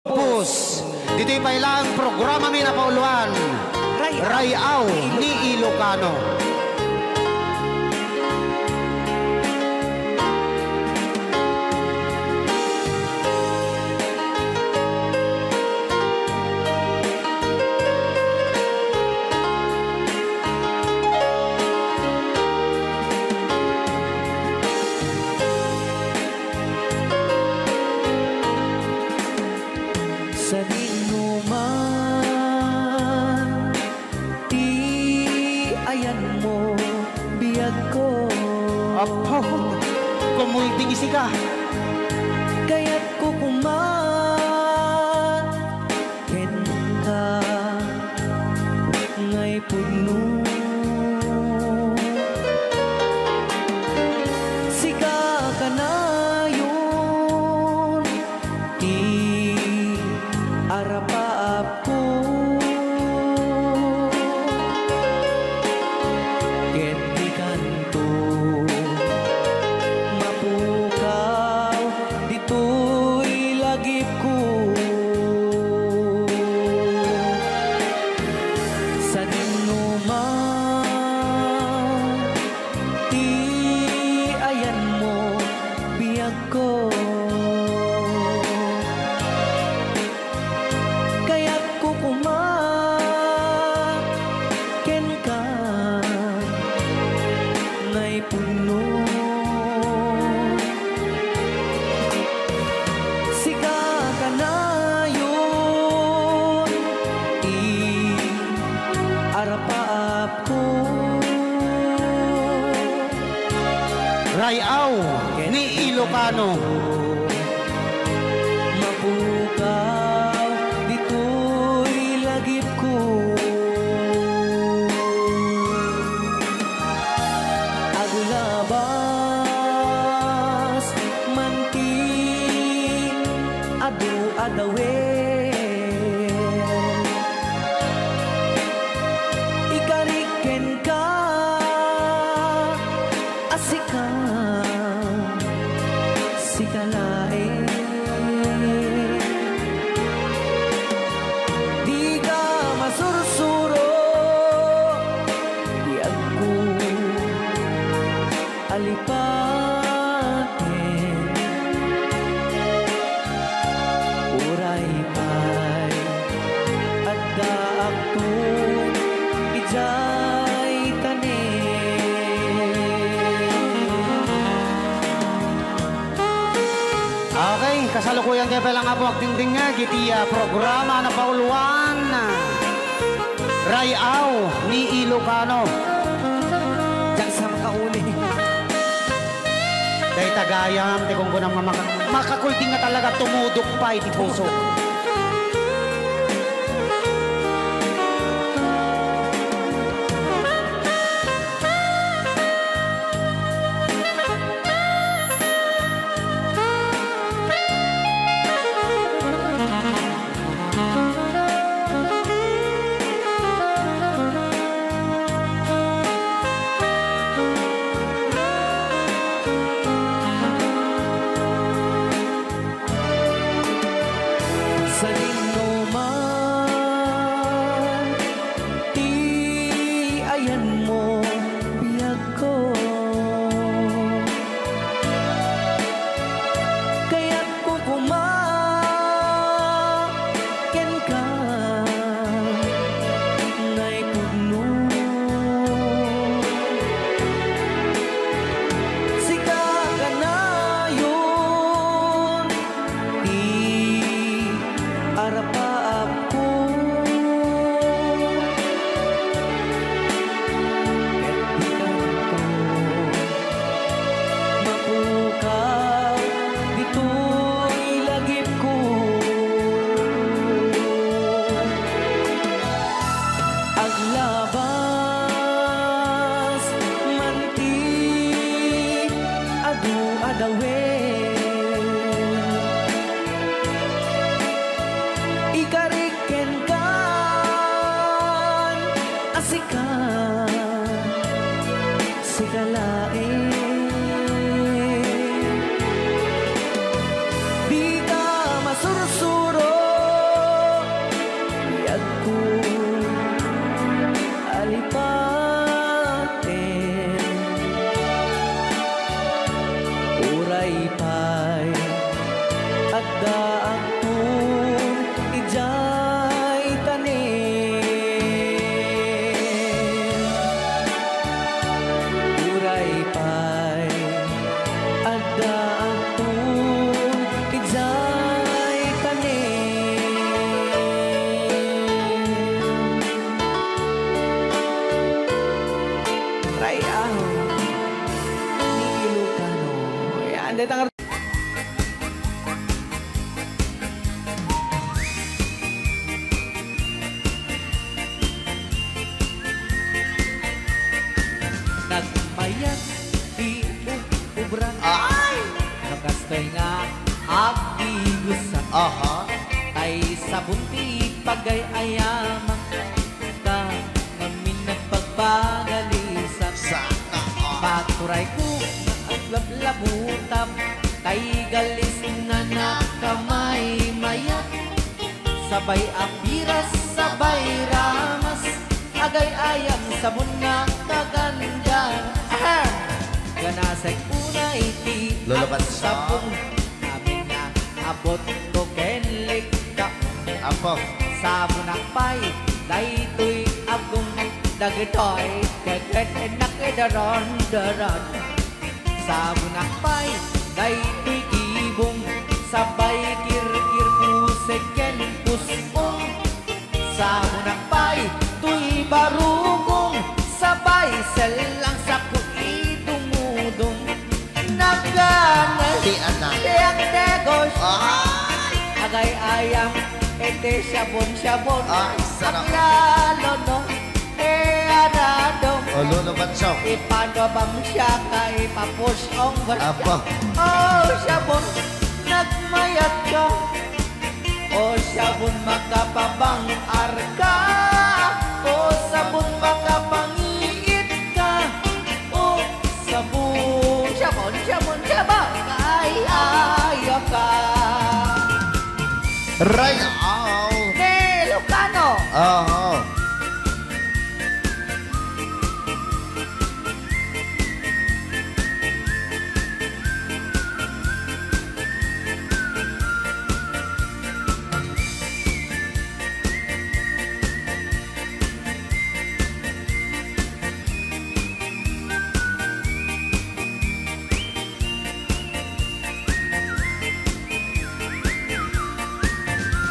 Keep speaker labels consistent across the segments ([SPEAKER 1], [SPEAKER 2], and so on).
[SPEAKER 1] Pus, dito'y pailang programa may napauluan, Rayaw ni Ilocano.
[SPEAKER 2] Sa dinuman, di ayan mo biyag ko.
[SPEAKER 1] Apo, kumulting isi ka.
[SPEAKER 2] Kaya't ko ken ka ngay puno. Sika ka na yun, arapaap ko. Ket di kanto mapukaw, dito'y lagip ko. Sa dinuman, di ayan mo biyag ko. Ken ka ngay puno. Sika ka na yun, arapaap ko.
[SPEAKER 1] Rayaw ni Ilocano.
[SPEAKER 2] Mapukaw, dito'y lagip ko. Agulabas manti adu-adawen, ikariken ka asika sikalae. Di ka masursuro, di ako alipatin. Uray pa'y at daak to ijay tanin.
[SPEAKER 1] Okay, kasalukuyan kayo palang nga po agdingding nga, gitiya programa na pauluan, Rayaw ni Ilocano.
[SPEAKER 2] Diyan sa makauli.
[SPEAKER 1] Dahil tagayam, di kung kunang makakulting nga talaga tumudok pa iti puso.
[SPEAKER 2] Sa dinuman, di ayan mo biyag ko. Kaya't ko ken ka ngay puno. Sika ka na yun, arapaap ko. Ket di kanto mapukaw, dito'y lagip ko. Aglabas manti adu-adawen,
[SPEAKER 3] Aha.
[SPEAKER 2] Ay sa bunti pagay-ayaman ka Ngamin nagpagpagalisan
[SPEAKER 3] Sana all.
[SPEAKER 2] Paturay ko at lablabutab Kay galis na nakamay mayat Sabay apiras, sabay ramas Agay-ayang sabon na kaganda Ganasay unay ti
[SPEAKER 3] Lulaban
[SPEAKER 2] ang
[SPEAKER 3] sa-
[SPEAKER 2] sabong Amin na abot ko kenlik ka
[SPEAKER 3] Apo.
[SPEAKER 2] Sabon akpay, daytoy agong dagitoy Kagat nakidaron-daron Sabon akpay, daytoy ibong Sabay kir-kir pusek ken pusong Sabon akpay, tuy barugong Sabay selang sa kuidumudong Naganas,
[SPEAKER 3] Di anak.
[SPEAKER 2] tiyang negos
[SPEAKER 3] Ay!
[SPEAKER 2] Agay-ayang, ete sabon-sabon
[SPEAKER 3] Ay, sarap.
[SPEAKER 2] Ang lalo no, arado
[SPEAKER 3] O, luluban siya.
[SPEAKER 2] Ipanobam siya kay papush ang basta
[SPEAKER 3] Apo.
[SPEAKER 2] Oh, sabon, nagmayat ka Oh, sabon, makapabang arka Oh, sabon, makapangiit ka Oh, sabon, sabon, sabon, sabon Ay, ayaw ka
[SPEAKER 3] Right all.
[SPEAKER 2] Hey, Lucano!
[SPEAKER 3] Aha.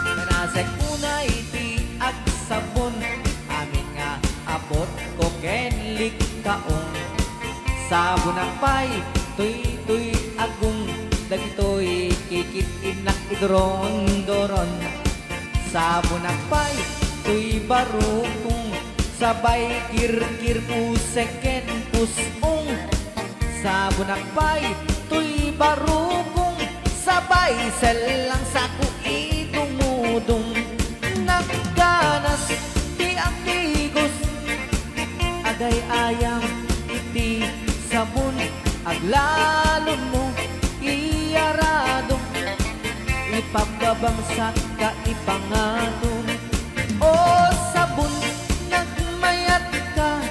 [SPEAKER 2] Kanasag unay ti ag sabon Amin nga abot ko kenlik kaong Sabon akpay, tuy agong Dagitoy kikit inak idron-doron Sabon akpay, tuy barukong Sabay kir-kir pusek ken pusong Sabon akpay, tuy barukong Sabay selang sa kuidumudong Nagganas ti ang tigos Agay-ayang iti sabon Aglalon mo iyarado Ipababangsak ka ipangatong O sabon nagmayat ka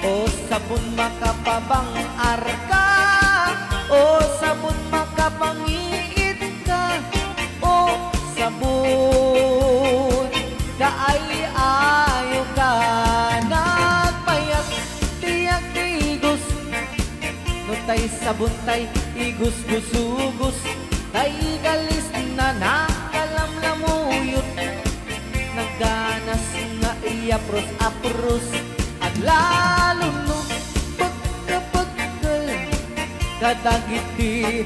[SPEAKER 2] O sabon makapabang arka O sabon makapangiit ka O sabon kaay-ayo ka Nagpayak tiyak tigos Nutay sabon tay igus-gusugos Tay galis na nakalamlamuyot Nagganas nga iyapros-apros At lalo no pagkapagkal Kadagiti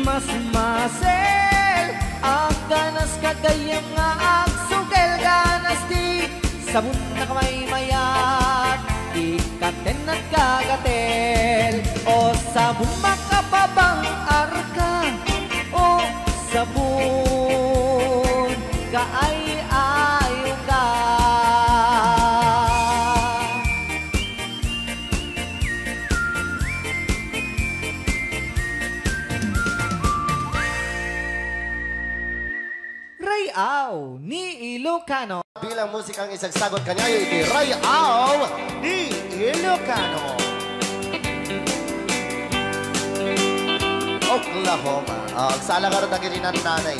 [SPEAKER 2] mas masel Ang ganas kagayang nga agsugel Ganas di sabon na kamay mayat Ikaten at kagatel O sabon makapabang arka O sabon kaay-ayo ka Rayaw ni Ilocano
[SPEAKER 3] Bilang musikang isagsagot kanya iti Rayaw ni Ilocano. Oklahoma. Agsala ka rin tagiri ng nanay.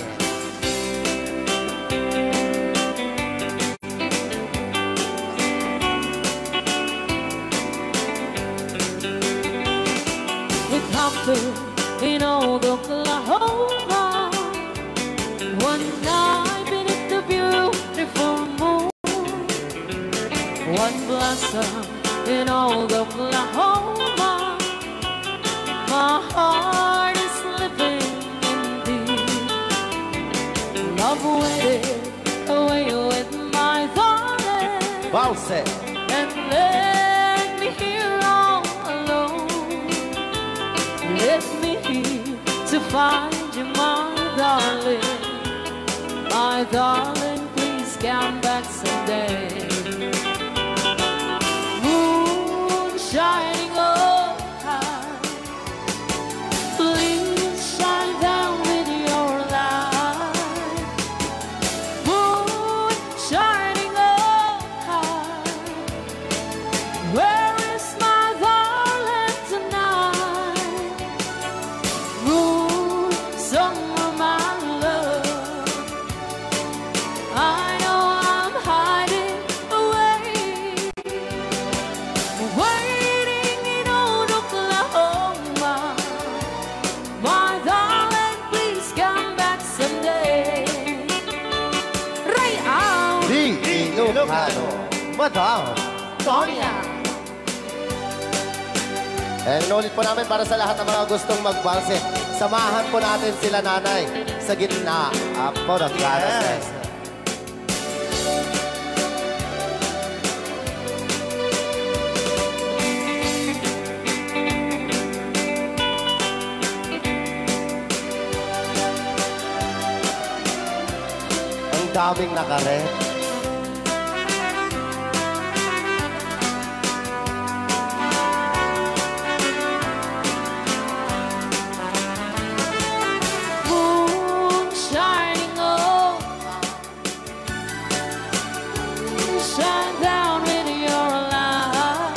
[SPEAKER 4] It happened in old Oklahoma one night beneath the beautiful moon. One blossom in old Oklahoma. My heart is living in deep love waited away with my darling.
[SPEAKER 3] Valse.
[SPEAKER 4] And let me here all alone. Let me here to find you, my darling. My darling, please come back someday. Moon shining up high, please shine down with your light. Moon shining up high, where is my darling tonight? Moon, somewhere my love, I know I'm hiding away, waiting in old Oklahoma. My darling, please come back someday. Right out,
[SPEAKER 3] Di Ilocano, Madam
[SPEAKER 4] Sonia.
[SPEAKER 3] Inulit po namin para sa lahat ng mga gustong magbanse. Samahan po natin sila nanay sa gitna po ng carousel. Ang daming nakaret.
[SPEAKER 4] Moon shining up, shine down with your light.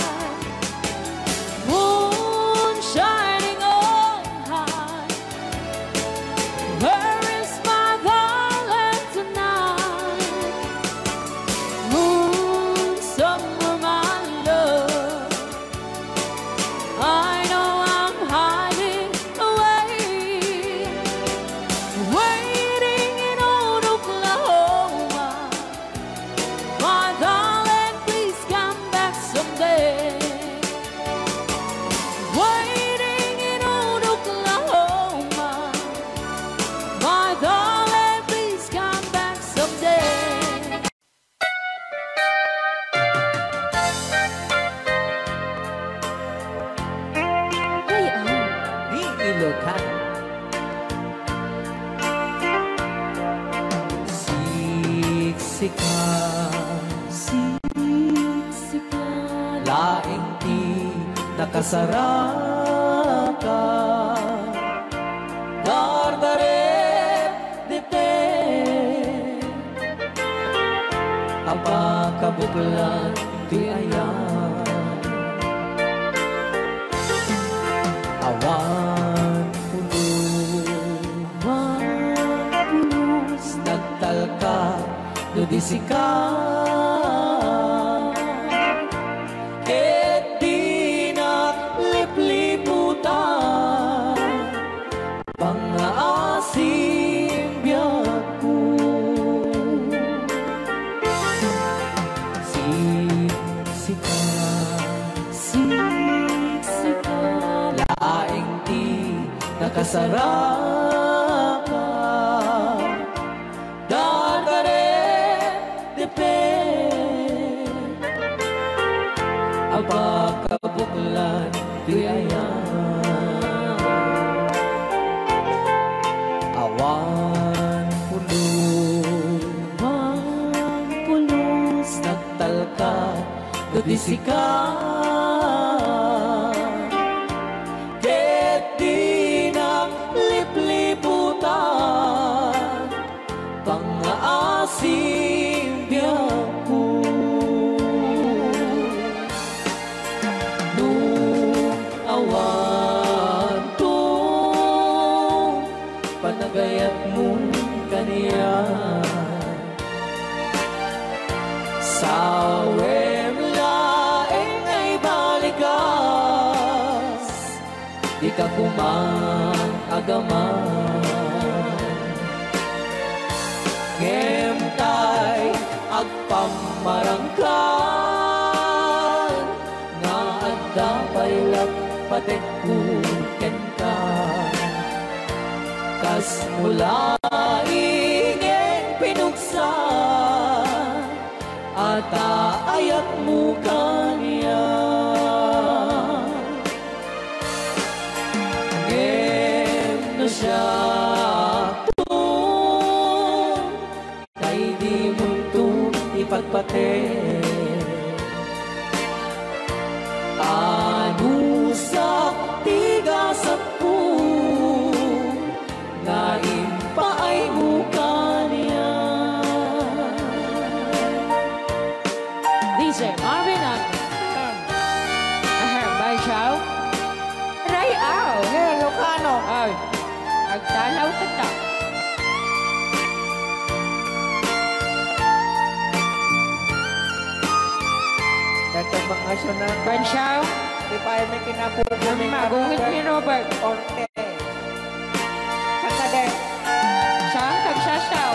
[SPEAKER 4] Moon shining up high, where is my darling tonight? Moon, somewhere my love, I know I'm hiding away, waiting in old Oklahoma. My darling, please come back someday. Waiting in old Oklahoma. My darling, please come back someday.
[SPEAKER 2] Di Ilocano. Siksika, laing ti nakasaraka. Dardaret dipe, apakabuklan ti ayan. Awan pulos, nagtalka, dudisika. Ket di naglipliputan, pangaasim biyak ko. Siksika, laing ti nakasaraka. Dardaret dipe, apakabuklan ti ayan. Awan pulos, nagtalka, dudisika. Ket di naglipliputan, pangaasim biyak ko. Nung awan to, panagayat mo kaniya. Sawem laeng ay balikas, di ka kumang agaman. Ngemtay agpamarangkan, nga adda paylak patek ken ka. Kas mula ingeng pinuksa, ata ayak mo kaniya. Ngem na siya di muntong ipagpate. Anusak tigas at po, ngayon pa ay mukha niya.
[SPEAKER 4] DJ Marvin ang Bay Chow. Ray Ao.
[SPEAKER 1] Ilocano.
[SPEAKER 4] Ay, agtalaw ka ta.
[SPEAKER 2] Dato mga syunan.
[SPEAKER 4] Ban Chow.
[SPEAKER 2] Di pa ay may kinapupo ni
[SPEAKER 4] Magungit ni Robert.
[SPEAKER 2] Orte. Sakade.
[SPEAKER 4] Siyang kagsasaw.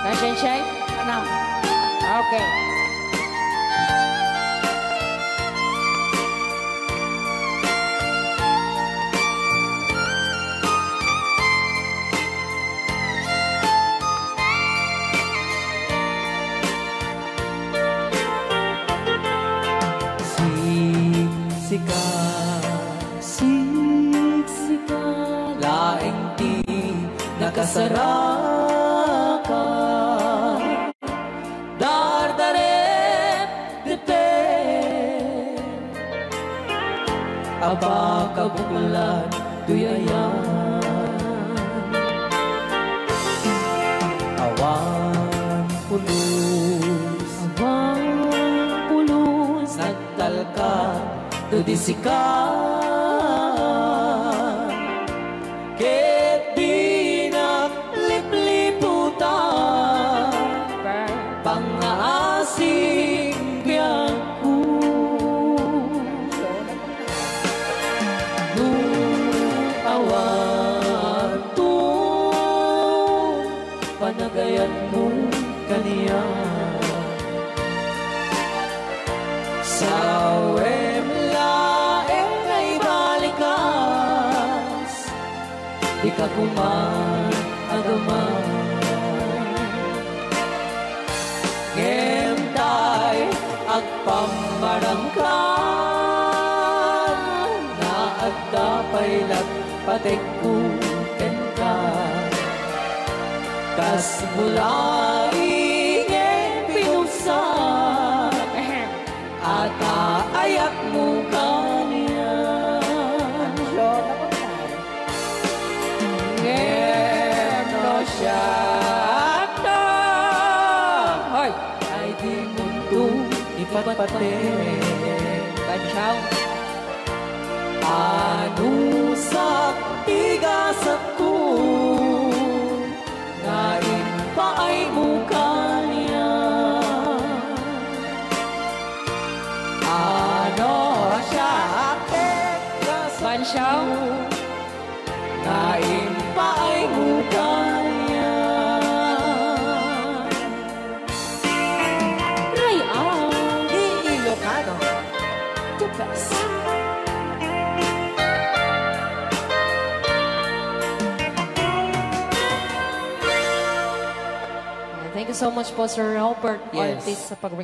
[SPEAKER 4] Nasaan siya?
[SPEAKER 2] Ano?
[SPEAKER 4] Okay.
[SPEAKER 2] Siksika, laing di nakasaraka. Dardaret dete, aba kabukulan tuyayan. Awan pulos, nagtalka tudisikan. Ket di naglipliputan, pangaasing biyangku. Nung awan tun, panagayan mo kaniya. Sa laeng ay balikas, di ka kuman agaman. Ngem tay agpamarangkan, na agdapay lagpatekuten ka. Kas mula ingin pinusan, at ayak mo kaniya. Ngeno siya to, hoy, ay di muntong ipatpate.
[SPEAKER 4] Bansaw.
[SPEAKER 2] Anusak tigas at ko, ngayon pa ay mukha niya. Ano siya tigas at
[SPEAKER 4] Bansaw.
[SPEAKER 2] ngayon pa ay mukha niya.
[SPEAKER 4] Ray Ao.
[SPEAKER 2] Ilocano.
[SPEAKER 4] The best. Thank you so much po, Sir Robert
[SPEAKER 2] Yes.
[SPEAKER 4] Ortiz, sa pag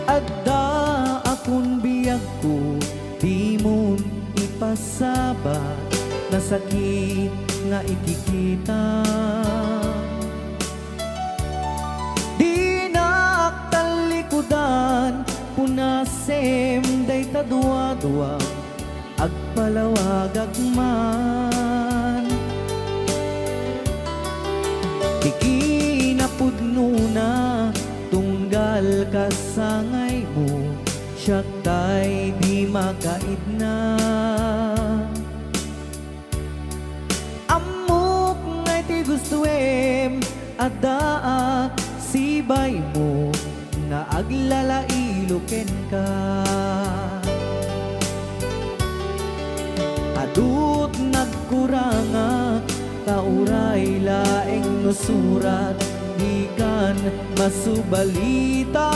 [SPEAKER 2] Adda akong biyag ko, di mo ipasabat na sakit nga ikikita. Di naktalikudan, punasem day tadwa-dwa, agpalawag agman. Ikinapudno na, tunggal kasangay mo, siya tay di makaid na. Amok ngay ti gustuem, adaak sibay mo, na aglalailuken ka. Adut nagkuranga, tauray laeng nusurat, di kan masubalitan.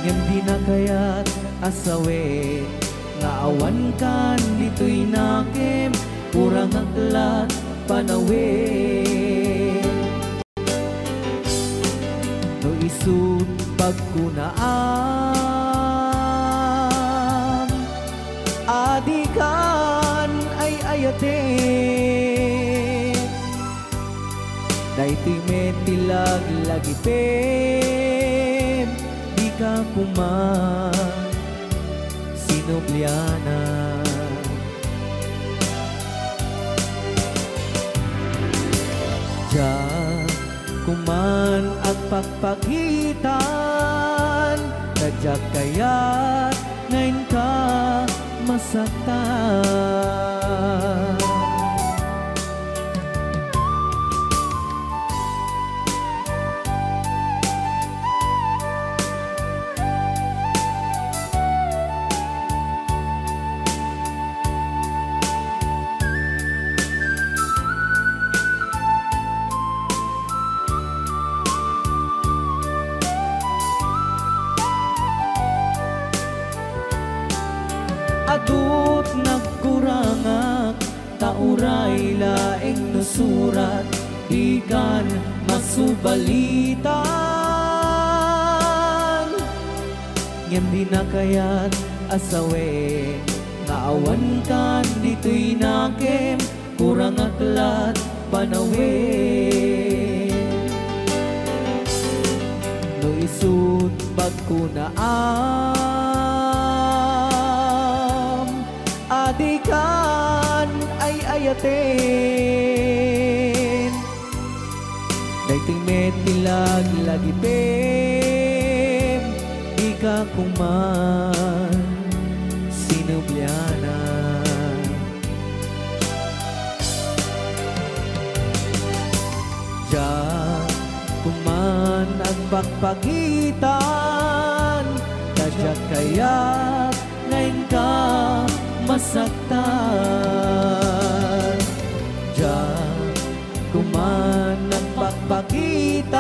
[SPEAKER 2] Ngem di na kaya't asawe, nga awan kan dito'y nakem, aklat panawin. No isut pagkunaan, adikan ay ayatin. Dayti metilag lagipem, di ka kuman sinubliana. Diyan kuman ang pagpagitan, tadyak kaya't ngayon ka masaktan. Adut nagkurangak, tauray laeng nusurat, ikan masubalitan. Ngem di na kaya't asawe, ngaawan kan dito'y nakem, kurang aklat panawe. No isut pagkunaan, adikan ay ayatin. Dayting metilag lagipem, di ka kuman sinubliana. Diyan kuman ang pagpagitan, tadyak kaya't ngayon ka masaktan. Diyan kuman ang pagpagitan,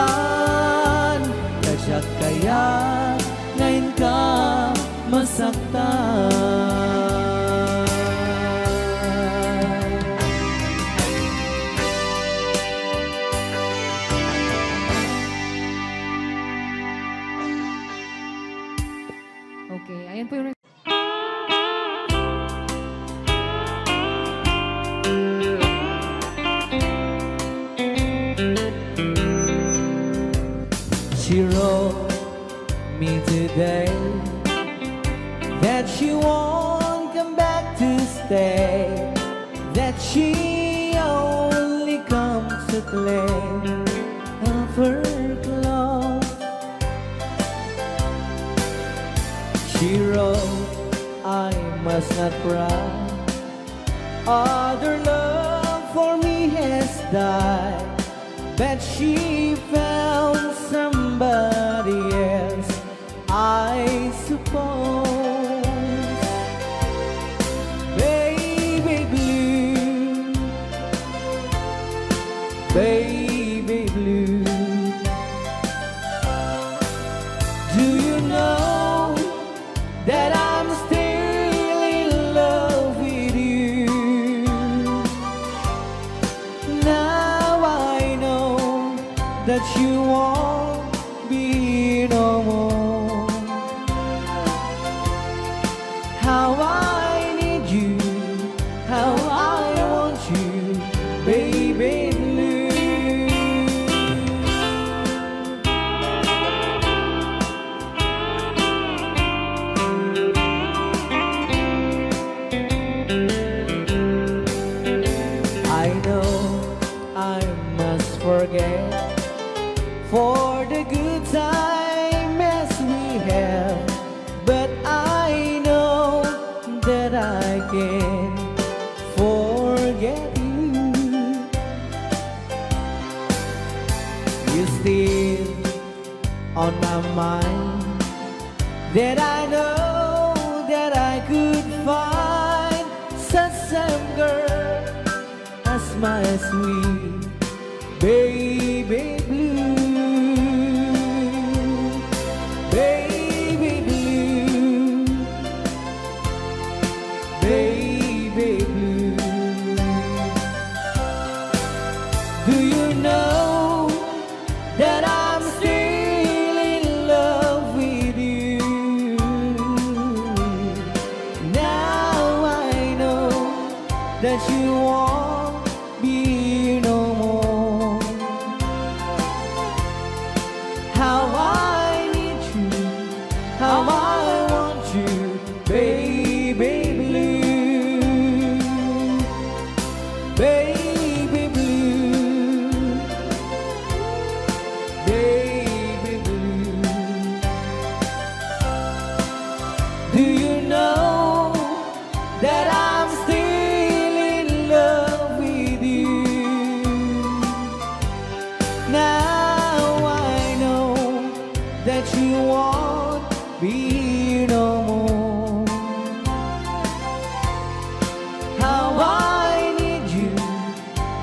[SPEAKER 2] tadyak kaya't ngayon ka masaktan.
[SPEAKER 4] Okay, ayan po yung...
[SPEAKER 2] She wrote me today that she won't come back to stay, that she only comes to claim of her clothes. She wrote, I must not cry, other love for me has died, but she found somebody else, I suppose. Baby blue, baby blue, do you know that I'm still in love with you? Now I know that you won't be no more. How I need you, how I want you, baby blue. I know I must forget for the good time as we have, but I know that I can forget you. You still on my mind, that I know that I could find such some girl as my sweet baby blue. Baby blue, baby blue. that you won't be here no more. How I need you, how I want you, baby blue, baby blue, baby blue. Do you know that I'm still in love with you? Now I know that you won't be here no more. How I need you,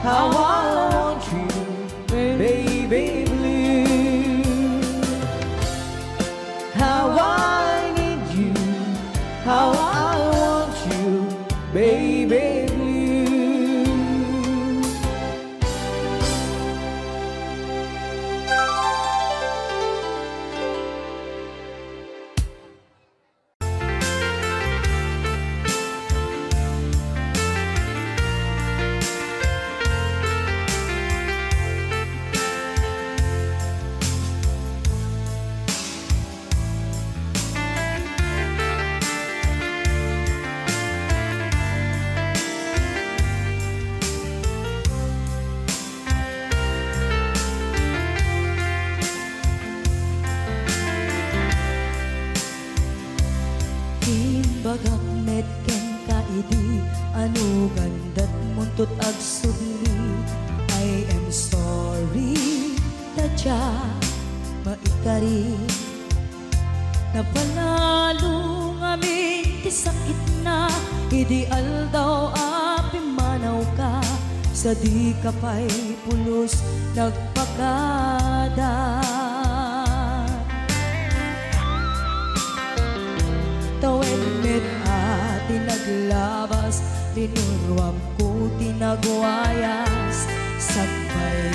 [SPEAKER 2] how I want you, baby blue. How I need you, how I want you, baby blue.
[SPEAKER 4] Bagak met ken kaidi anu gandat muntut ag subli. I am sorry tadya maikari napanalo ngamin ti sakit na ideal daw api manaw ka sa di kapay pulos nagpakada. Tawid met ati naglabas, tinuruam ko tinagwayas. Sagbay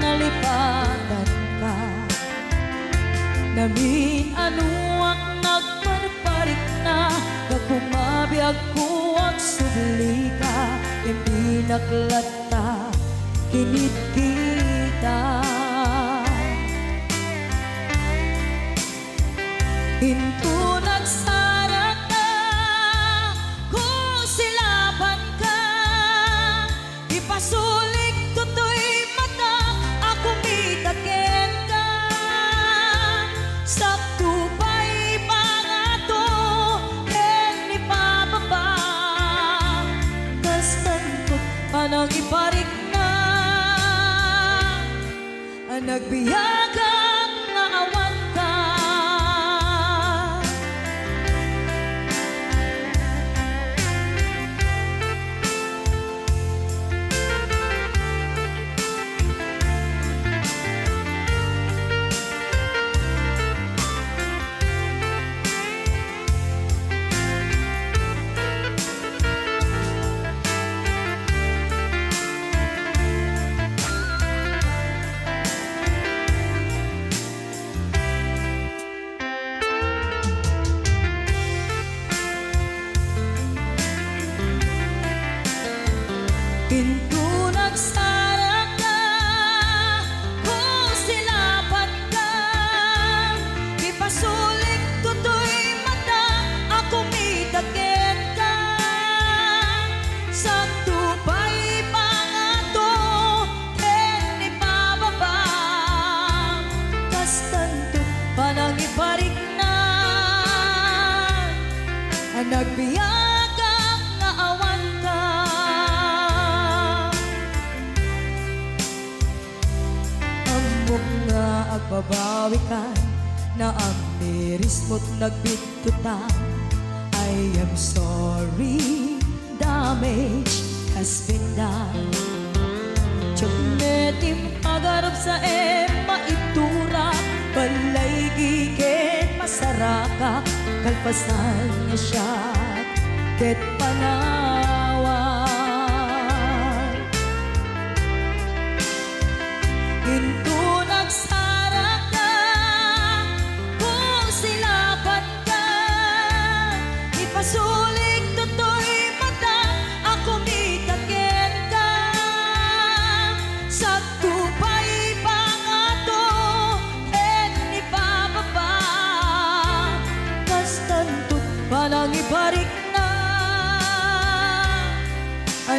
[SPEAKER 4] nalipatan ka. Namin anuak nagparparik na, pagkumabiyag ko ang subli ka. Hindi naklata, kinit kita. Hinto nagsarap na kung silaban ka. Ipasulik tutoy mata ako mitakin ka. Sakto pa'y pangato en ipababa. Kastantot panang iparik na. Ang nagbiyagang nga awan ka. Pinto nagsara ka kung silaban ka. Ipasulik tutoy mata ako mitakin ka. Sakto pa'y pangato en ipababa. Kastanto panang iparik na. Ang nagbiyagang nga awan ka. Amok nga agbabawi ka na ang miris mo't nagbitutan. I am sorry, damage has been done. Tiyagnetim agarap sa maitura, balay gigit masaraka, kalpasan niya siya ket panawan. Hinto nagsara ka kung silaban ka. Ipasulik tutoy mata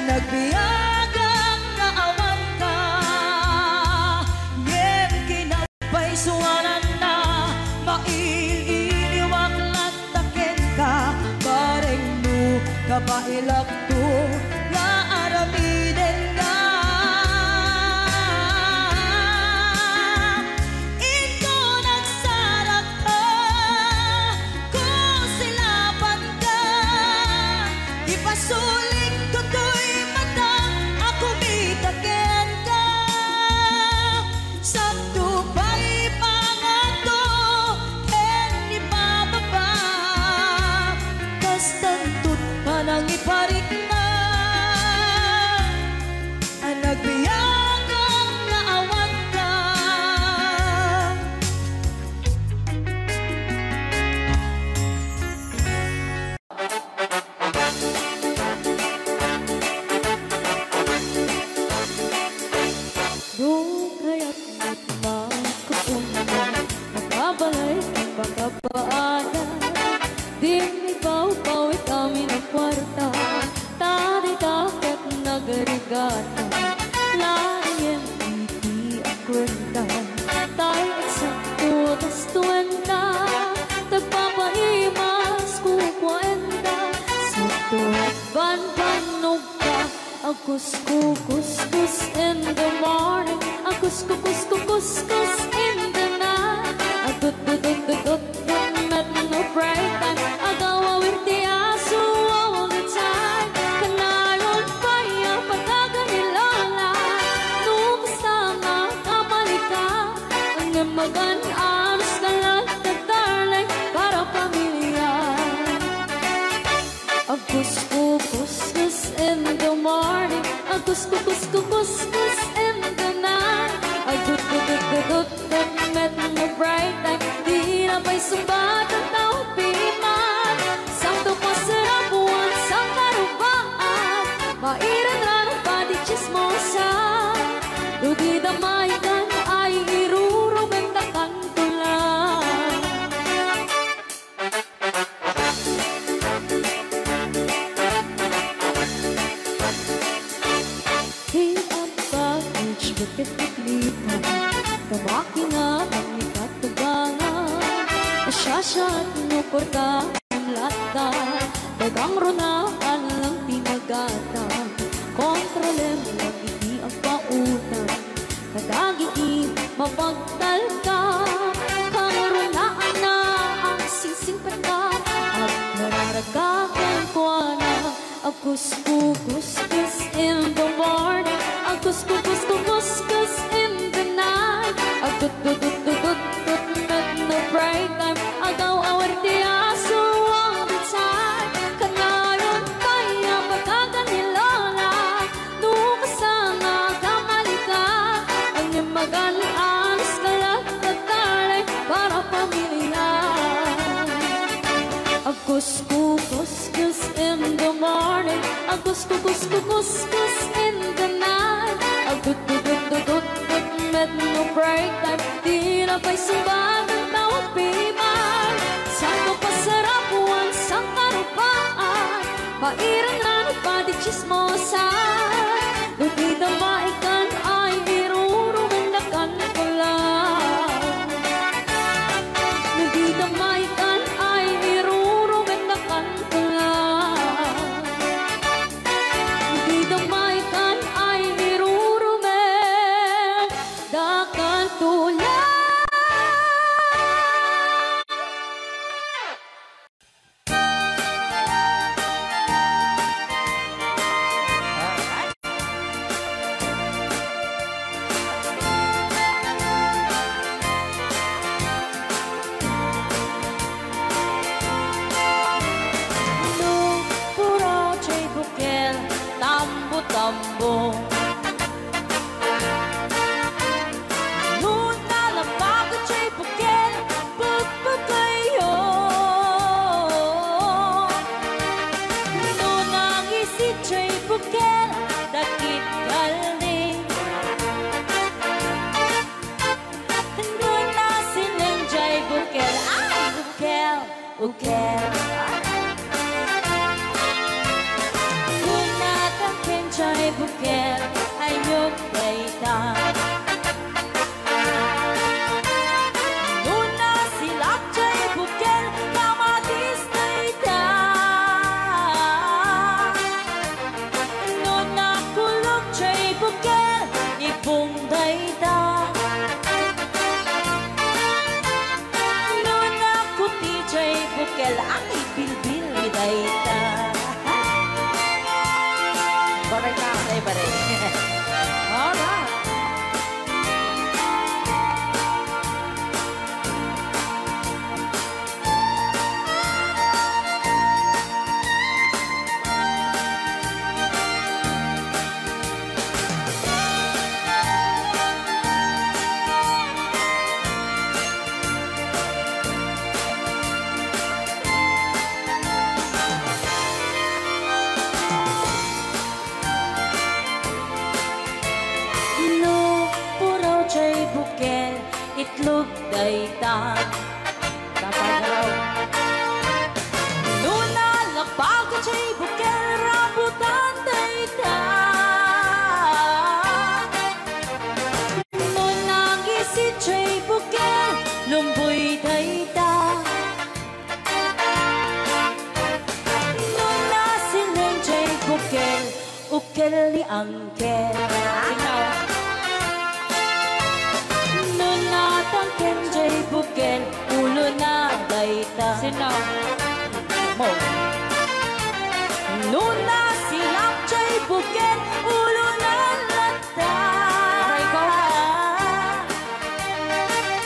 [SPEAKER 4] nagbiyagang naawan ka. Ngem kinapay suwanan na, maililiwag latakin ka. Bareng mo kabailak to, nga aramiden ka. Ito nagsarak ka, kung silapan ka. Ipasuling ko to'y mata, ako bitakin ka. Sakto pa'y pangato, hindi bababa. Kastantot pa nang iparik na, ang nagbiyagang naawan ka. Doon kaya't magkupunta, makabalay ang pagkapaanan. Dinibaw-bawi kami ng kwarta, tari-dapat nagarigata. Layan iti ang kwenta, tayo eksakto tas tuwenta. Tagpapaimas kukwenta, sakto at ban-banog ka. Akus-kukus in the morning, akus-kukus in the night. Agud-gud-gud-gud met no break time, agawawirti aso all the time. Kanayon pa yung pagkaganilala, nung kasama kamalika. Ang namagan anos ka lang na darling, para pamilya. Agus-kukus in the morning, agus-kukus in the night. Agud-gud-gud met no break time, di na pa'y sumbat ang tawag piman. Sakto pa sarap buwan sa karubaan, mairan lang ang pati chismosa. Ludi damay kan ay irurumentakan ko lang. Hit up baggage, bakit iklipan, kamaki nga ang ikatubangan. Asyasya at nuporta ang lata, dagang runaan lang tinagata. Kontrolem lang iti ang pautan, kadagiti mapagtal ka. Karunaan na ang sising pata, at nararagakan ko na. Akus-kukus in the morning, akus-kukus in the night. Agud-gud-gud-gud met no break time, agaw-awarti aso all the time. Kanayon kaya pagkaganilala, nung kasama kamalika. Ang nimagan anos kalat na talay, para pamilya. Agus-kukus in the morning, agus-kukus in the night. Agud-gud-gud-gud met no break time, di na pa'y sumbat ang tawag piman. Sakto pa sarap buwan sa karupaan, mairan lang ang pati chismosa. Ludi damaikan ay irurumendakan ko lang. Ludi damaikan ay irurumendakan ko lang. Ludi damaikan ay irurumendakan ko lang. Tambo Luna la bago chay pukel pagpagayo. Luna ngisi chay pukel dakit galing. Luna silang chay pukel ay pukel pukel. Luna chay bukel ayok dayta. Nuna silak chay bukel kamatis dayta. Nuna kulok chay bukel ipong dayta. Nuna kuti chay bukel ang ibilbil dayta. Baray na, baray. Alright. Bukel itlog dayta. Tapagalaw. Nuna labaga chay bukel rambutan dayta. Nuna gisit chay bukel lumboy dayta. Nuna siling chay bukel ukel ni angkel. Kenjay bukel ulo na dayta. Sinaw mo. Nuna silak chay bukel ulo na lata.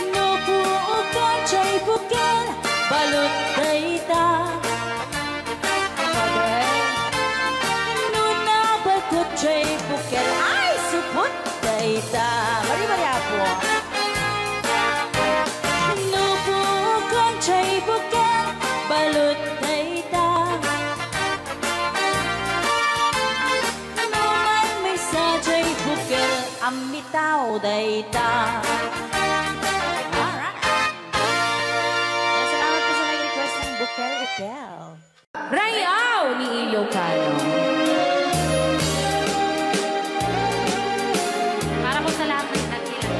[SPEAKER 4] Nupuukan chay bukel balot dayta. Nuna bakot chay bukel ay supot dayta. Mari-mari ako. Chay bukel balot dayta. Naman may sa chay bukel amitaw dayta. Alright. Salamat po sa nag-request ng bukel. Rayaw ni Ilocano. Para po sa lahat ng nakilala.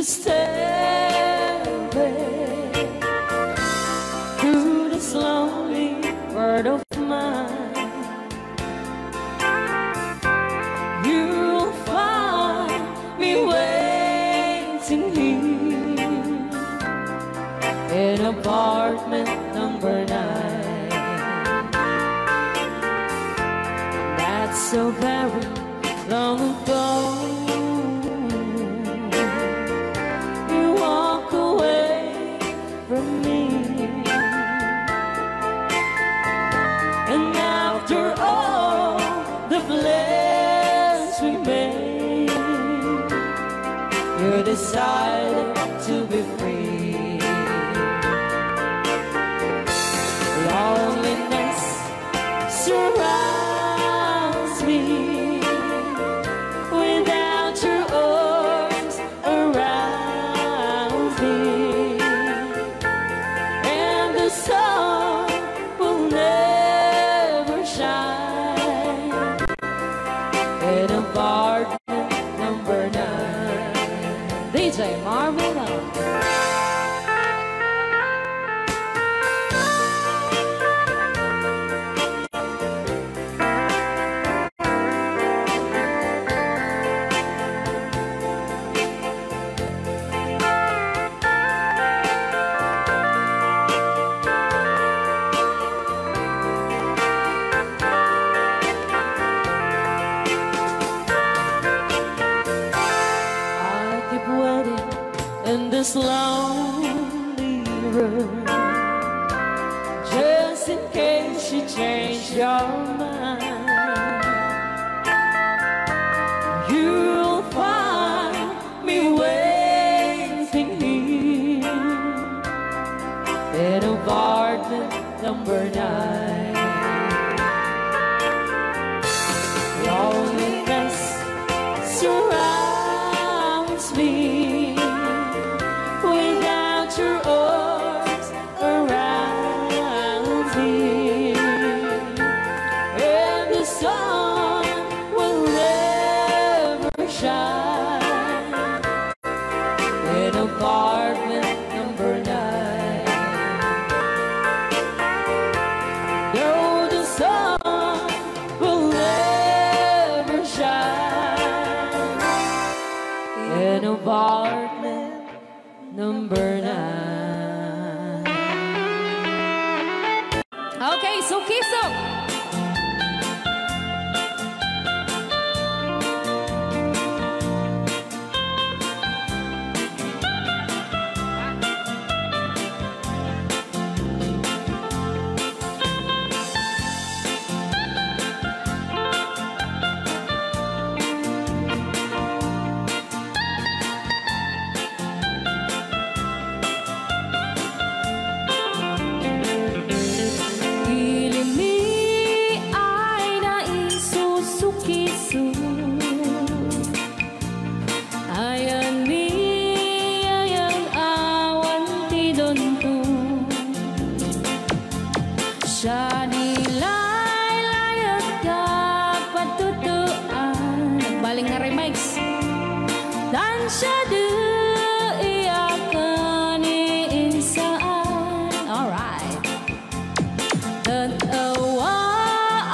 [SPEAKER 4] stand through this lonely world of mine. You'll find me waiting here in apartment number 9. That's so very long ago. You walk away from me, and after all the plans we made, you decided to be free. Loneliness surrounds me without your arms around me, and the sun will never shine in apartment number 9. DJ Marvin. In this lonely room, just in case you change your mind, you'll find me waiting here in apartment number 9. Loneliness surrounds me without your arms around me, and the sun will never shine in apartment number 9. No, the sun will never shine in apartment number 9. Okay, so Kiso. Siya nilaylayat ka patutuan. Baling nga remix. Dan siya iyakan iinsaan. Alright. Tatawa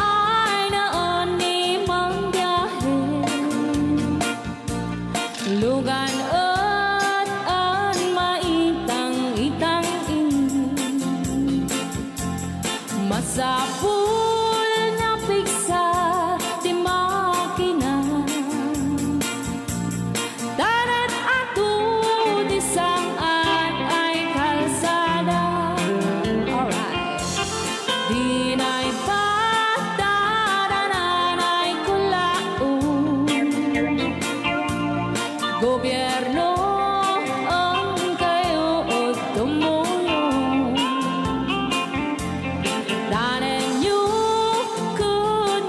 [SPEAKER 4] ay naon ni mang biyahe. Lugan at an maitang-itang masapul na piksa di makina. Darat ato di saan ay kalsada. Alright. Di na'y patadanan ay kulaon. Gobyerno ang kayo o tumulong. Danan you could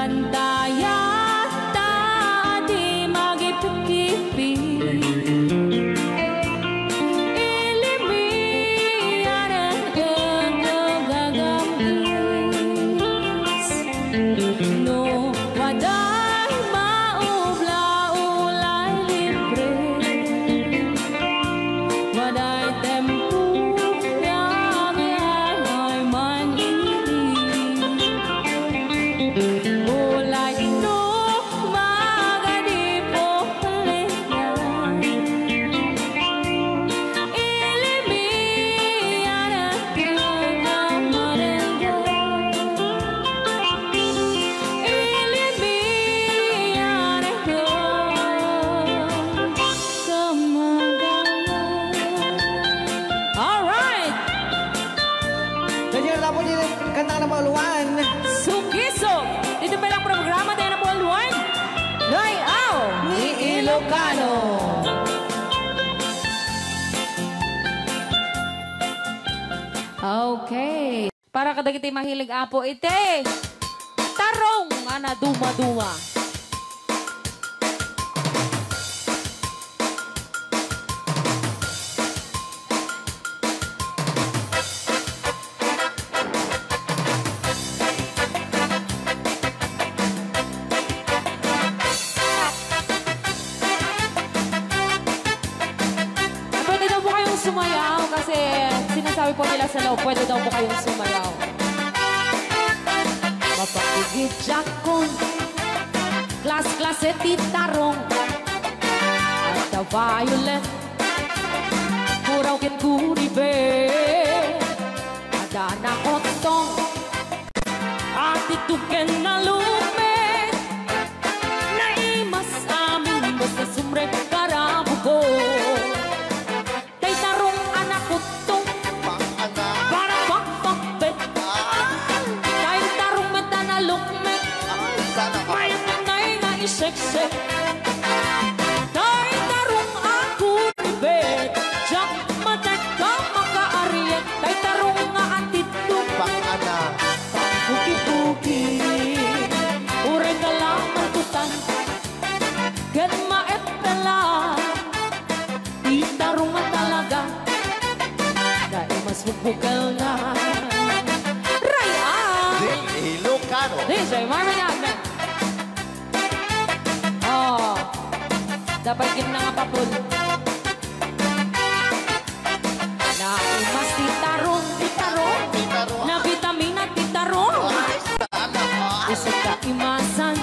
[SPEAKER 4] Tandaya tadi magipikipi ilimi ada gagamis no waday maubla ulay libre waday tempo yang ay man ulay no magadipo leyan ilimi ada gagamarenda ilimi ada gagamarenda. Alright!
[SPEAKER 2] Ganyan na po din kanta ng pauluan.
[SPEAKER 4] Sukiso! Dito pa lang programa tayo na buwan-buwan. Layaw ni Ilocano. Okay. Para kadagit mahilig apo ite. Tarong ana duma-duma. Pwede daw po kayong sumayaw kasi sinasabi po nila sa loob, pwede daw po kayong sumayaw. Mapakigit jakon, klas-klase titarong, at the violet, kuraw kin kuribe, ada na otong, at ituken na lume, naimas amin basta sumrek karabo ko. Kay tarong anak ko tong
[SPEAKER 3] Pang-anak.
[SPEAKER 4] para pagpapit. Kay tarong mata na lukmek,
[SPEAKER 3] Sana ka.
[SPEAKER 4] may nanay nga iseksek. Kay tarong ako ribet, jak matek ka makaariyet. Kay tarong nga atitong
[SPEAKER 3] Pang-anak.
[SPEAKER 4] puki-puki, ureng ka lang matutan. Ken maet pala, di tarong nga talaga. Dahil mas bukal na. Raya!
[SPEAKER 3] Ilocano.
[SPEAKER 4] DJ Marvin Agman. Oh, dapat kin na nga papul. Na imas titarong, titarong.
[SPEAKER 3] Titarong.
[SPEAKER 4] Na vitamina titarong.
[SPEAKER 3] Ay, sana ka.
[SPEAKER 4] Isip ka imasan.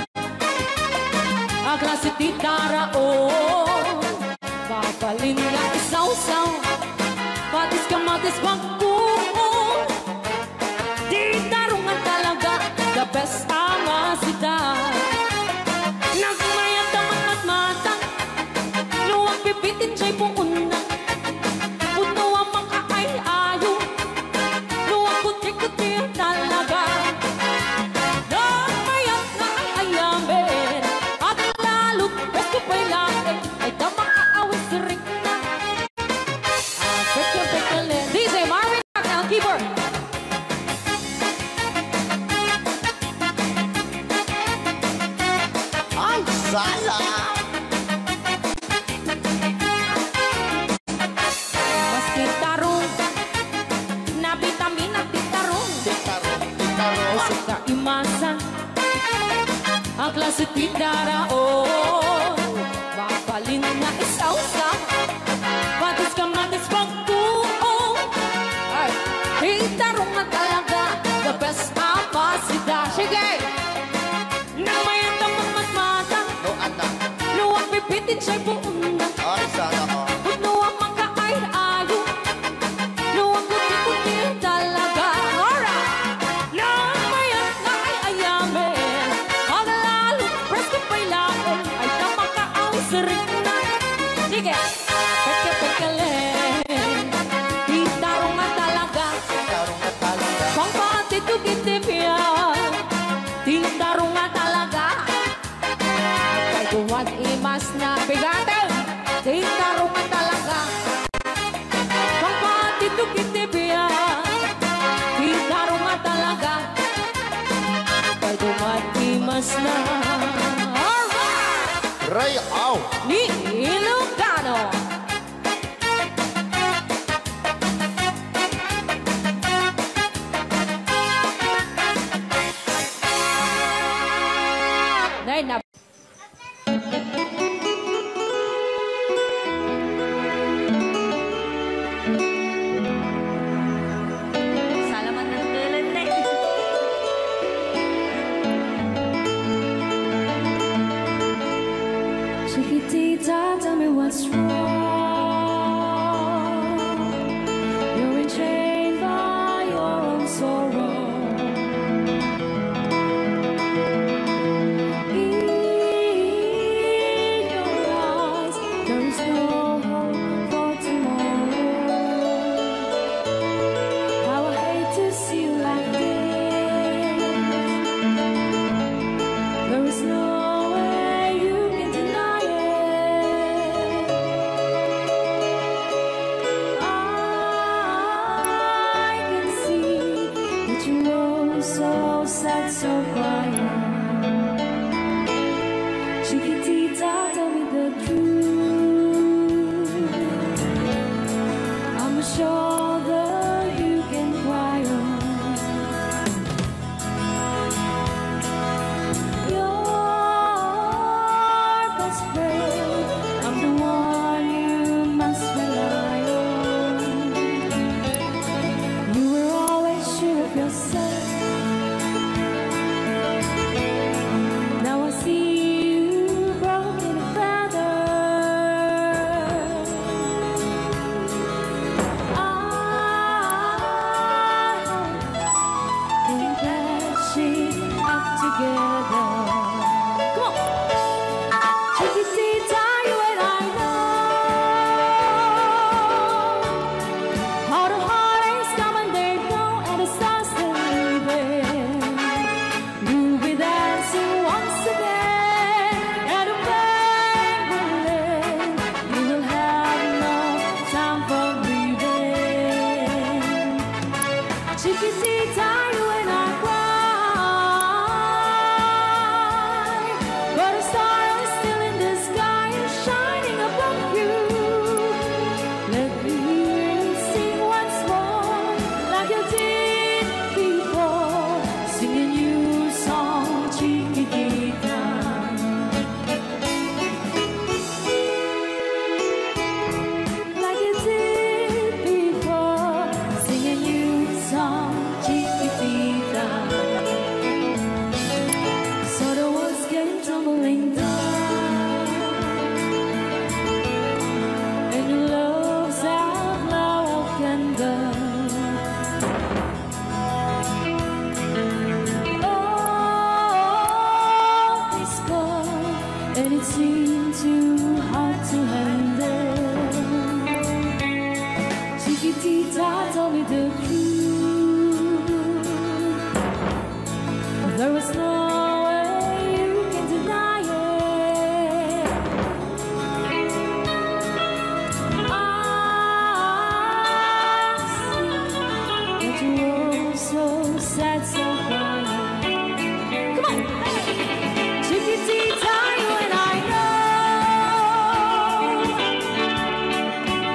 [SPEAKER 4] Ang klase titara o. Papalin nga isaw-saw. Patis kamatis pagkuon. Titarong nga talaga. The best ang asidad. Nagmayat ang matmatang. Luwag pipitin siya'y puuna. Puno ang makaay-ayo. Luwag kuti-kuti talaga. Nagmayat na ay ayamin. At lalo't besto pa'y laking. Ay damang kaawis rin na. Pekal-pekalin. DJ Marvin ang keyboard.
[SPEAKER 3] Ay, sana.
[SPEAKER 4] Mas titarong. Na vitamina titarong.
[SPEAKER 3] Titarong. Titarong.
[SPEAKER 4] Isip ka imasan. Ang klase tindara o. Mapalin na isaw-sa. Patis kamatis pagkuo. Ay, titarong na talaga. The best apasida. Sige! Nang mayat ang matmata.
[SPEAKER 3] No, anak.
[SPEAKER 4] Luwag pipitin siya'y puuna.
[SPEAKER 3] Ay, sana ka.
[SPEAKER 4] Puno ang makaay-ayo. Luwag kuti-kuti talaga. Alright! Nang mayat na ay ayamin. Ang lalo, presko pa'y lakin. Ay tamang kaawis rin na. Sige! Peke-pekelin. Titarong nga talaga.
[SPEAKER 3] Titarong na talaga.
[SPEAKER 4] Pang patitugitip yan. Titarong nga talaga. Kay tuwad imas na bigatin. Titarong nga talaga. Pang patitugitip yan. Titarong nga talaga. Kay tuwad imas oras na. Alright!
[SPEAKER 3] Ray, ow!
[SPEAKER 4] Ni Ilocano. Dahil na salamat ng tulad na Chiquitita, tell me what's wrong. You're enchained by your own sorrow. In your eyes, there is no hope for tomorrow. How I hate to see you like this. There is no way you can deny it. I can see that you're so sad, so quiet. Chiquitita, tell me the truth. I'm a shoulder you can cry on. Your best friend, I'm the one you must rely on. You were always sure of yourself. Now I see you broken and battered. I think that she's up together. Come on, Chiquitita, you and I know how the heartaches come and they go, and the stars still leaving. You'll be dancing once again at a banquet. You will have no time for grieving. Chiquitita, you and I cry, but a star is still in the sky and shining above you. Let me hear you sing once more, like you did before, singing you song, Chiquitita. Like you did before, singing you song, Chiquitita. So the world's getting tumbling down, and your love's out now can done. Oh, it's gone, and it seemed too hard to handle. Chiquitita, tell me the truth. There was no way you can deny it. I see that you're so sad, so quiet. Come on, Chiquitita, you and I know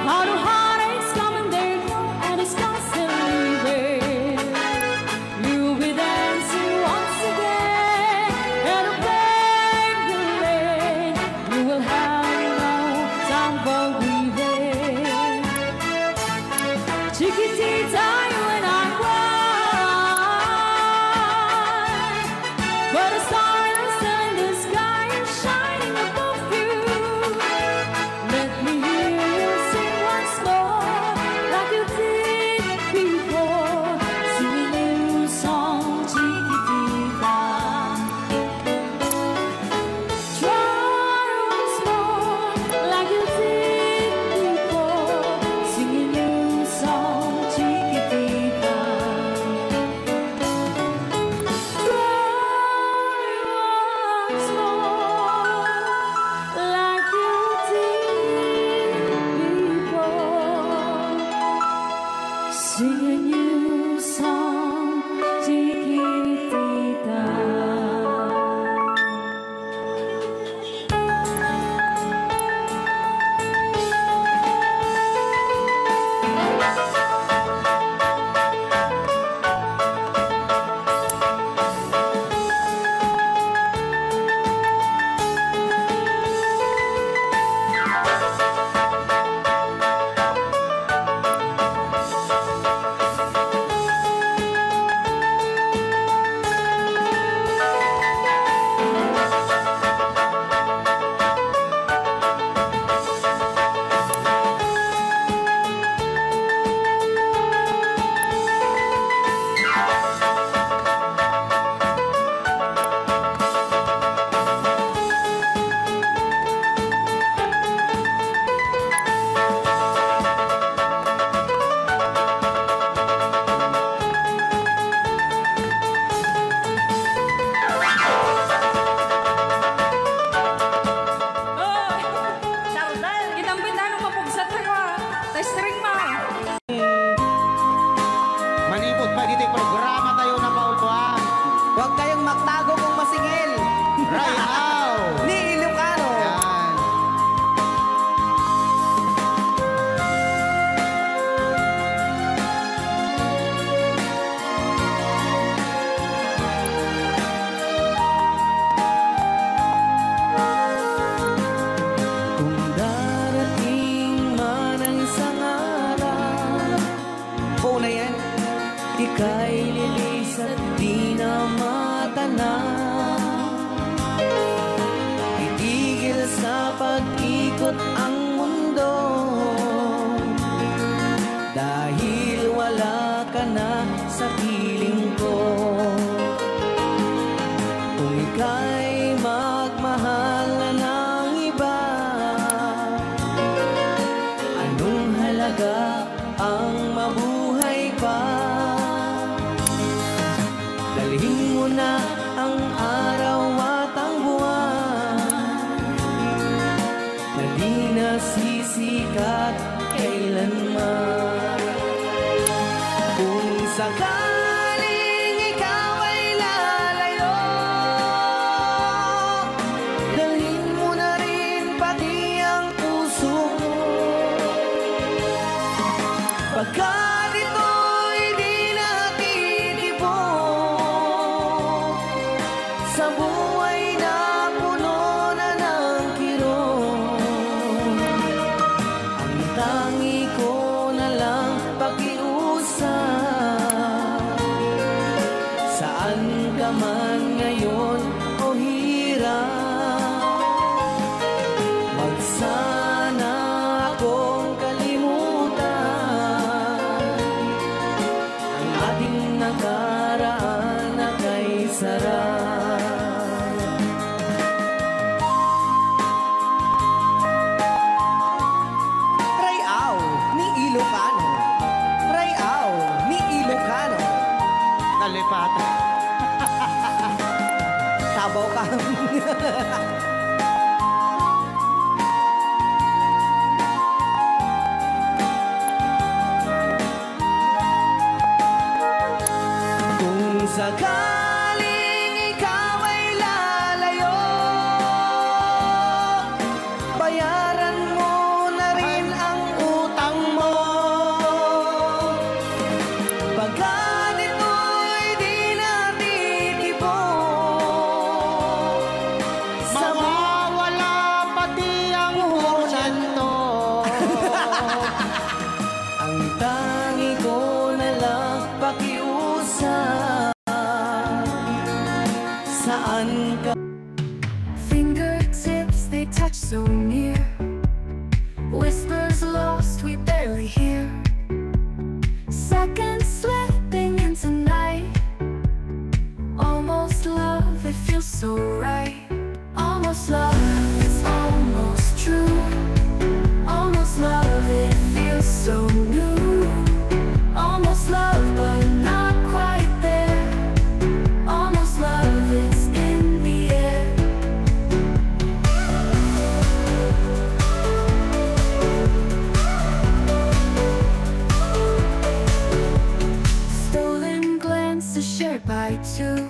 [SPEAKER 4] how the heartaches come and they go, and it's constantly leaving. You'll be dancing once again at a banquet. You will have no time for grieving. Chiquitita, you and I cry, but a star is still in the sky and shining above you. Let me hear you sing once more, like you did before, singing you song, Chiquitita. Try once more, like you did before, singing you song, Chiquitita. Try
[SPEAKER 1] Rayaw.
[SPEAKER 2] Ni Ilocano.
[SPEAKER 1] Yan.
[SPEAKER 2] Kung darating man ang isang araw, phone na yan, ika'y lilis at di na matanaw. Itigil sa pag-ikot ang mundo, dahil wala ka na sa piling ko. Kung ika'y magmahal na ng iba, anong halaga ang mabuhay pa? Dalhin mo na ang araw at ang buwan, na di nasisikat kailanman. Kung sakaling ikaw ay lalayo, dalhin mo na rin pati ang puso mo. Pagkat ito'y di natitibok sa buhay na puno na ng kirot, ang tangi ko na lang pakiusap. Saan ka man ngayon o hirap, wag sana akong kalimutan ang ating nakaraan na kay sarap. Rayaw ni Ilocano. Rayaw ni Ilocano.
[SPEAKER 1] Nalipat.
[SPEAKER 2] Tabaw ka. Kung sakaling ikaw ay lalayo, bayaran mo na rin ang utang mo. Pagkat ito'y di natitibok sa
[SPEAKER 1] Mawawala pati ang porsyento.
[SPEAKER 2] ang tangi ko na lang pakiusap. Saan ka?
[SPEAKER 5] Fingertips, they touch so near. Whispers lost, we barely hear. Seconds slipping into night. Almost love, it feels so right. Almost love, it's almost true. Almost love, it feels so new. Almost love, but not quite there. Almost love, it's in the air. Stolen glances shared by two,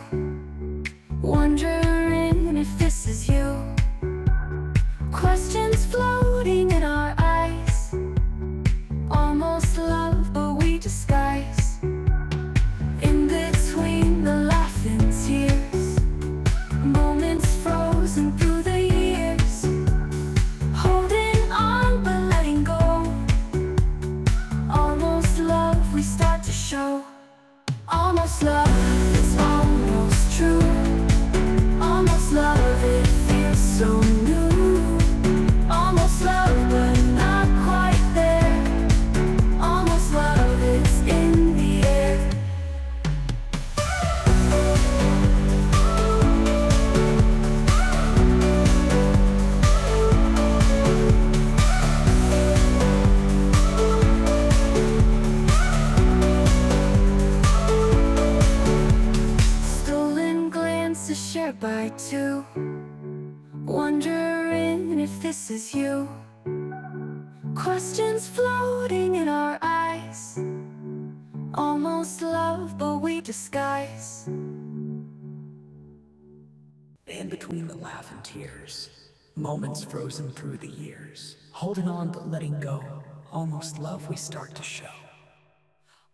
[SPEAKER 5] wondering if this is you. Questions floating in our eyes. Almost love, but we disguise. In between the laughing tears, moments frozen through the years. Holding on but letting go. Almost love, we start to show. Almost love, it's almost true. Almost love, it feels so new. Almost love, but not quite there. Almost love, it's in the air. Stolen glances shared by two, wondering if this is you. Questions floating in our eyes. Almost love, but we disguise.
[SPEAKER 6] in between the laugh and tears, moments frozen through the years, holding on but letting go, almost love we start to show.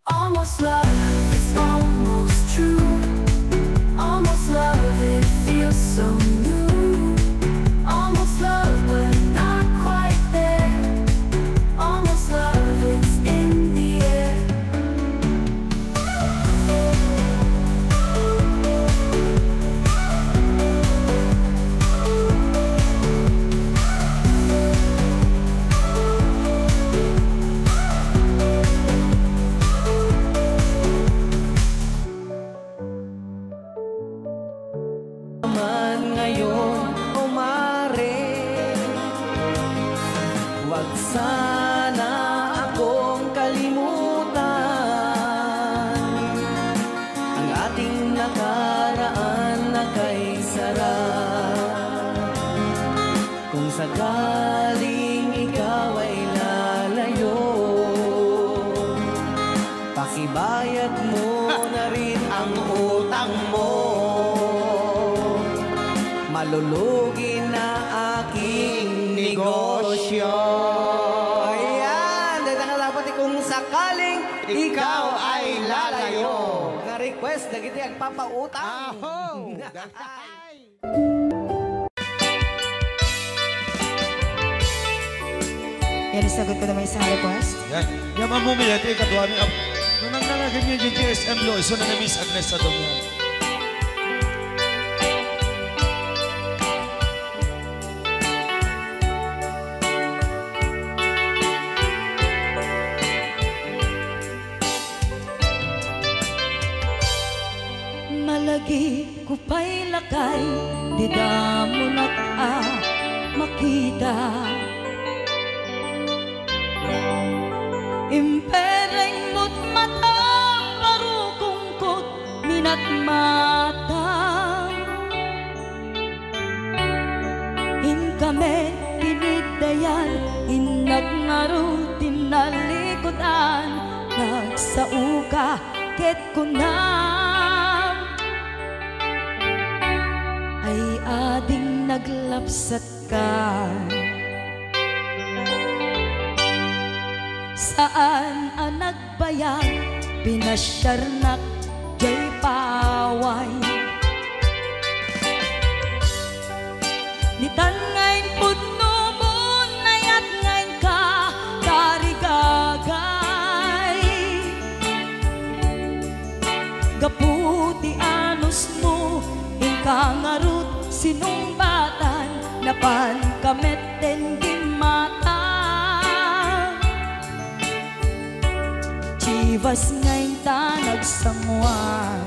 [SPEAKER 5] Almost love, it's almost true. Almost love, it feels so new. Almost love, but not quite there. Almost love, it's in the air.
[SPEAKER 2] Man ngayon o mare, wag sana akong kalimutan ang ating nakaraan na kay sarap. Kung sakaling ikaw ay lalayo, pakibayad mo na rin ang utang mo. Malulugi na aking negosyo. Ayan, dahil dapat kung sakaling ikaw ay lalayo. Nga request na kita agpapautang.
[SPEAKER 7] Yan, sagot ko naman isang request.
[SPEAKER 8] Yan. Yan ang mumili. Ito yung katuwa niya. Nung nangangagan niya yung GSM lo, iso na Miss Agnes sa doon yan.
[SPEAKER 4] Malagi ko pa'y lakay, di damo makita. Impereng mo't matang parukungkot minat mata. Inkamen pinigdayan, inagnaro tinalikodan, nagsauka ket kunam ay ading naglapsat ka. Saan ang nagbayag, pinasyarnak jay paway. Nitan ngayon pudno mo, nayat ngayon ka, tarigagay. Gaputi anos mo, ingkangarut sinumbatan, napan kameten gimata. Chivas ngayon ta nagsamuan.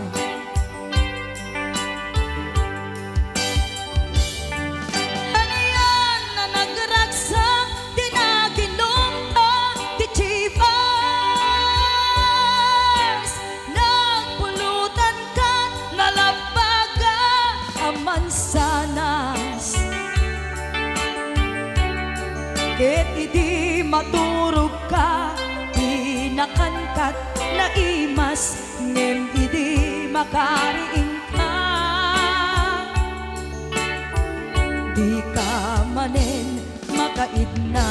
[SPEAKER 4] Ano yan na nagragsak, tinaginumta, di Chivas. Nagpulutan ka, nalabaga, amansanas. Ket idi maturog ka, nakankat na imas, ngem idi makariing ka. Di ka manen makaidna.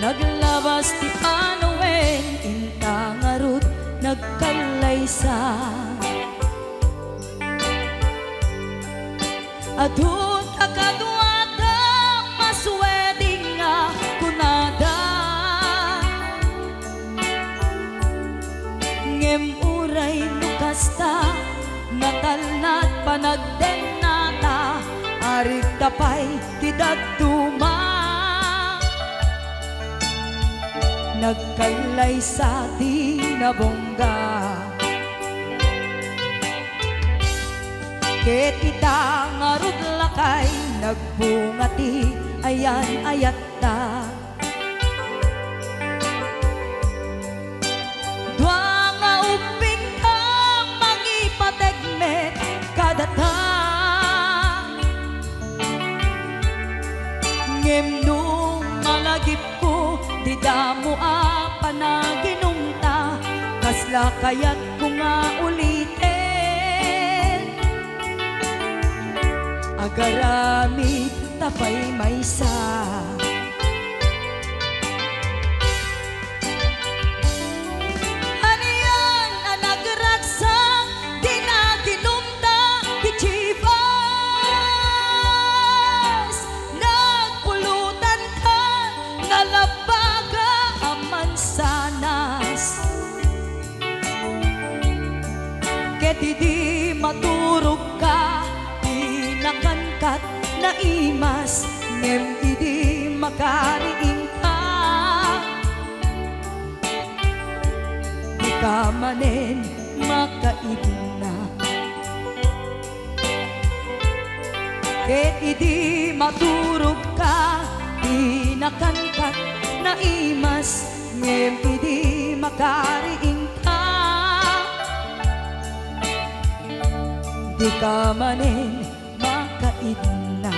[SPEAKER 4] Naglabas ti Panoen, intangarut nagkalaysa. Adun akaduada masweding nga kunada. Ngem uray nukasta, natalnat panagden nata, arik tapay ti dagduman.
[SPEAKER 2] nagkailay sa tinabongga. Ket ita nga rudlakay nagbungati ayan ayat ta. Dua nga uping ka magipategmet kadata. Ngem nung malagip ko di damo a panaginumta kasla kayat ko nga ulitin. Agaramid tapay maysa. Aniyan ang nagragsak di na ginumta di chivas. Nagpulutan ka nalabaga ang mansanas. Ket di maturog ka nakangkat na imas ngem idi makariing ka. Di ka manen makaibna ket idi maturog ka. Di nakangkat na imas ngem idi makariing ka. Di ka manen makaidna.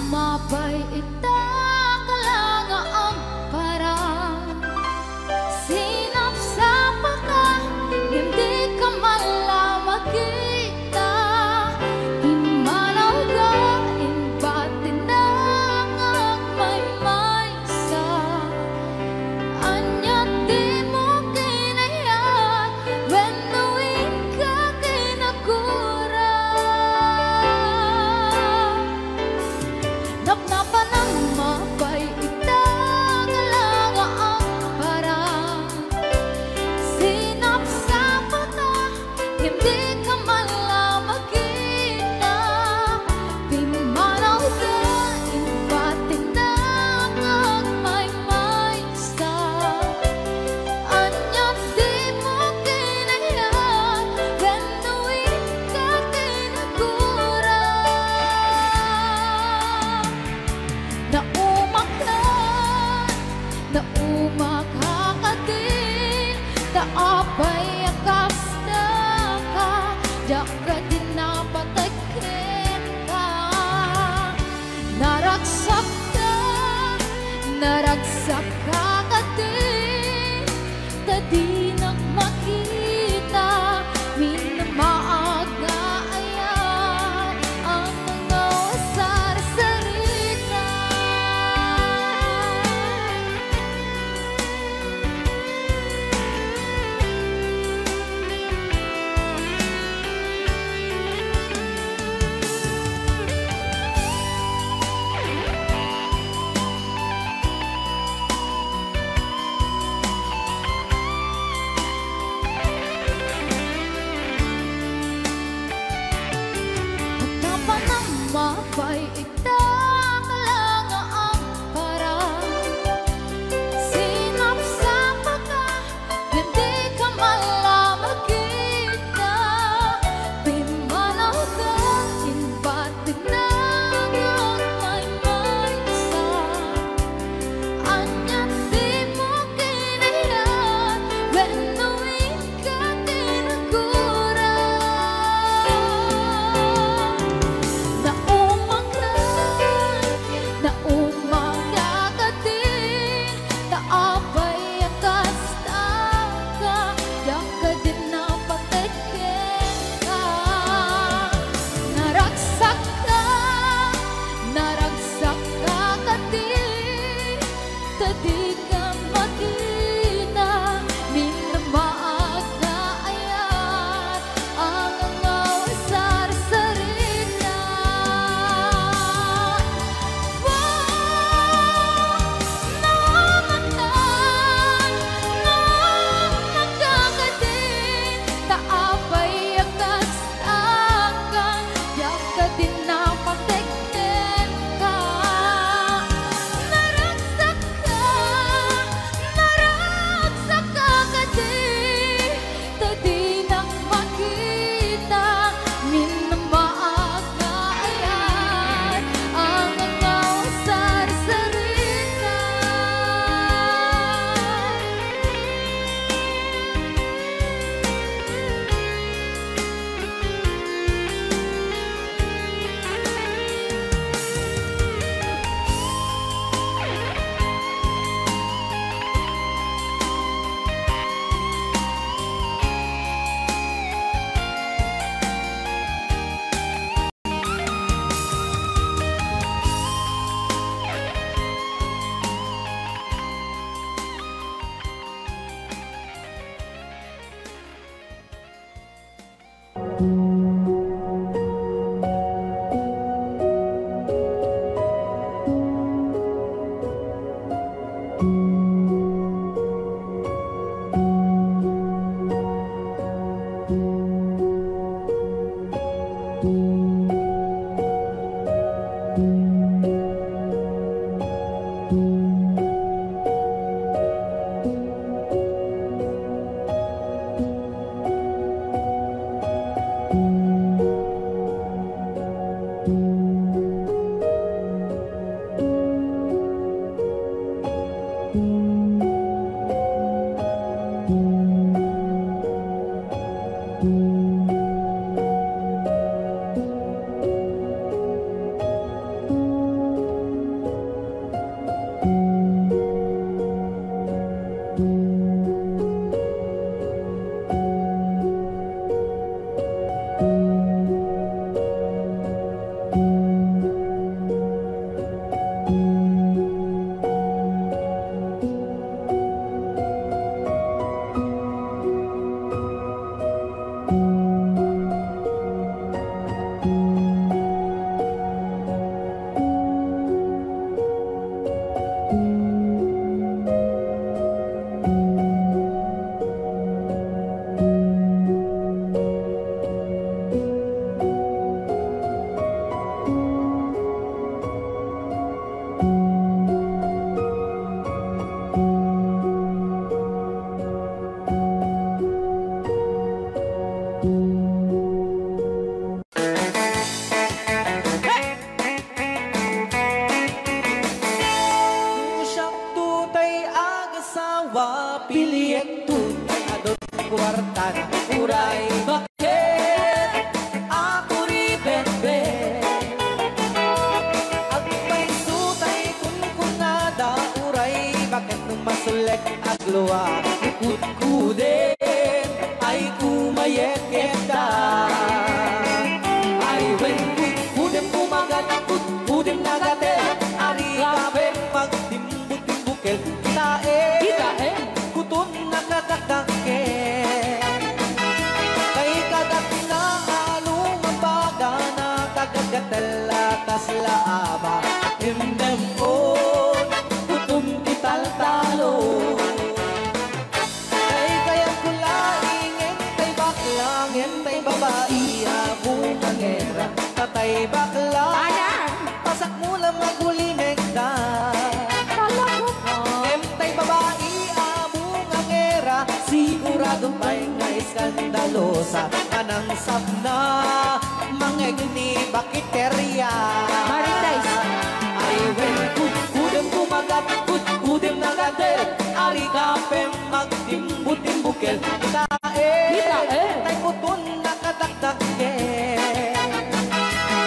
[SPEAKER 5] Mapay ita kalanga ang parang sinapsapa ka hindi ka malamag kita imanaw ka imbatin na ang may sa anya di mo kinayat benuin ka kinagura. Napnapan ang
[SPEAKER 2] kalwa Kukudin ay kumayet-yeta Ay when kudin kumagat Kudin nagatel Ari kape magtimbut-timbukel Kitae Kutun nakadakake Kay kagat na along mabaga Na kagagatela kaslaaba Himdem on Kutum kital-talo Kay kayang kulaingin Kay baklang Entay babae Abong angera Tatay bakla Pasak mo lang magulinegda Entay babae Abong angera Sigurado pa'y nga iskandalosa Anang sabna Mangegni bakiterya
[SPEAKER 4] Marites.
[SPEAKER 2] Ay when kudem kumagat Kudem nagadet Ari kapem magtimbut-timbukel Kitae Tay putun nakadakdake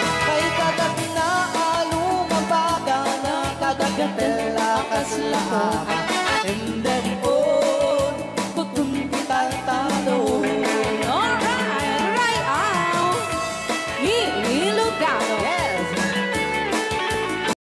[SPEAKER 2] Kay kagat na alumabaga Na kagagatela kaslama And then